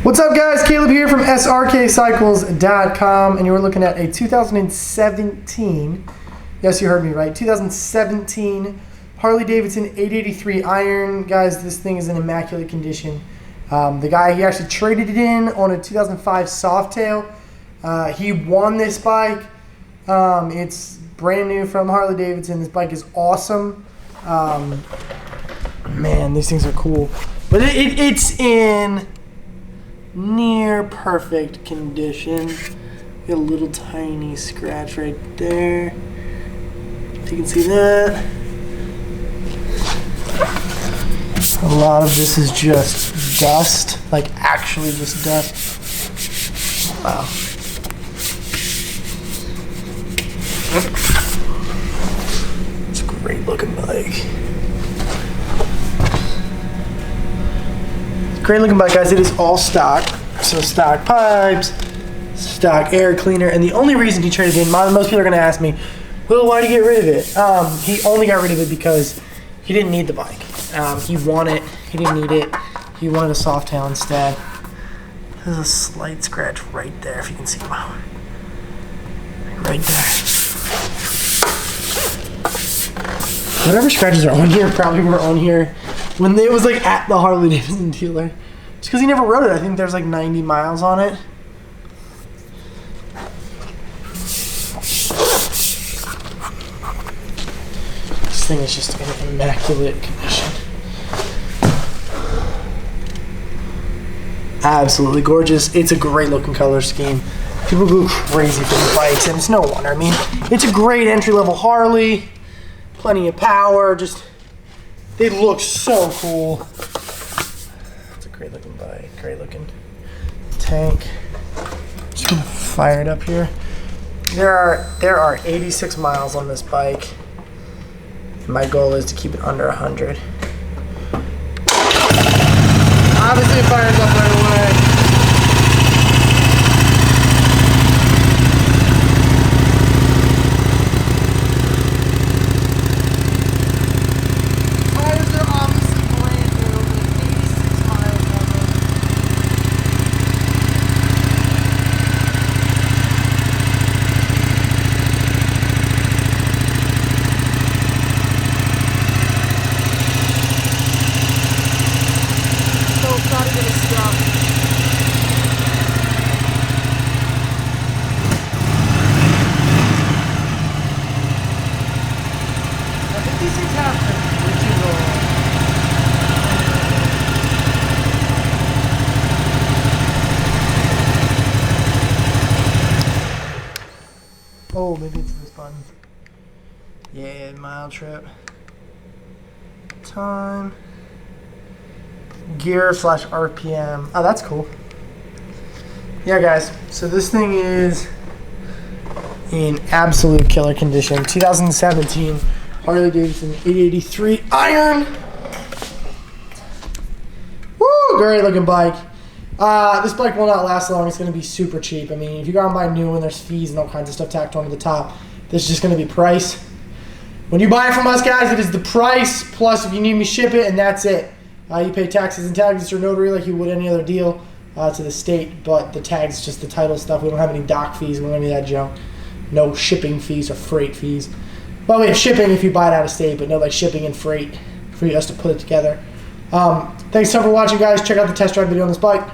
What's up, guys? Caleb here from Srkcycles.com, and you're looking at a 2017, yes, you heard me right, 2017 Harley Davidson 883 iron. Guys, this thing is in immaculate condition. The guy, he actually traded it in on a 2005 Softail. He won this bike. It's brand new from Harley Davidson. This bike is awesome. Man, these things are cool. But it's in near perfect condition. Got a little tiny scratch right there, if you can see that. A lot of this is just dust, like actually just dust. Wow. It's a great looking bike. Great looking bike, guys. It is all stock. So stock pipes, stock air cleaner, and the only reason he traded in, most people are gonna ask me, well, why did he get rid of it? He only got rid of it because he didn't need the bike. He won it, he didn't need it. He wanted a Softail instead. There's a slight scratch right there, if you can see. Wow. Right there. Whatever scratches are on here probably were on here when it was like at the Harley Davidson dealer. Just because he never rode it. I think there's like 90 miles on it. This thing is just in immaculate condition. Absolutely gorgeous. It's a great looking color scheme. People go crazy for the bikes, and it's no wonder. I mean, it's a great entry-level Harley. Plenty of power. Just, they look so cool. It's a great looking bike. Great looking tank. Just gonna fire it up here. There are 86 miles on this bike. And my goal is to keep it under 100. Obviously it fires up right away. Tires are obviously brand new, with 86 miles on them. It's not even a stop. I think these things have original. Oh, maybe it's this button. Yeah, mile trip. Time. Gear / RPM. Oh, that's cool. Yeah, guys. So this thing is in absolute killer condition. 2017 Harley Davidson 883 iron. Woo! Great looking bike. This bike will not last long. It's going to be super cheap. I mean, if you go out and buy a new one, there's fees and all kinds of stuff tacked onto the top. This is just going to be price. When you buy it from us, guys, it is the price plus if you need me ship it, and that's it. You pay taxes and tags or notary like you would any other deal to the state, but the tags is just the title stuff. We don't have any dock fees. We don't have any of that junk. No shipping fees or freight fees. Well, we have shipping if you buy it out of state, but no like shipping and freight for us to put it together. Thanks so much for watching, guys. Check out the test drive video on this bike.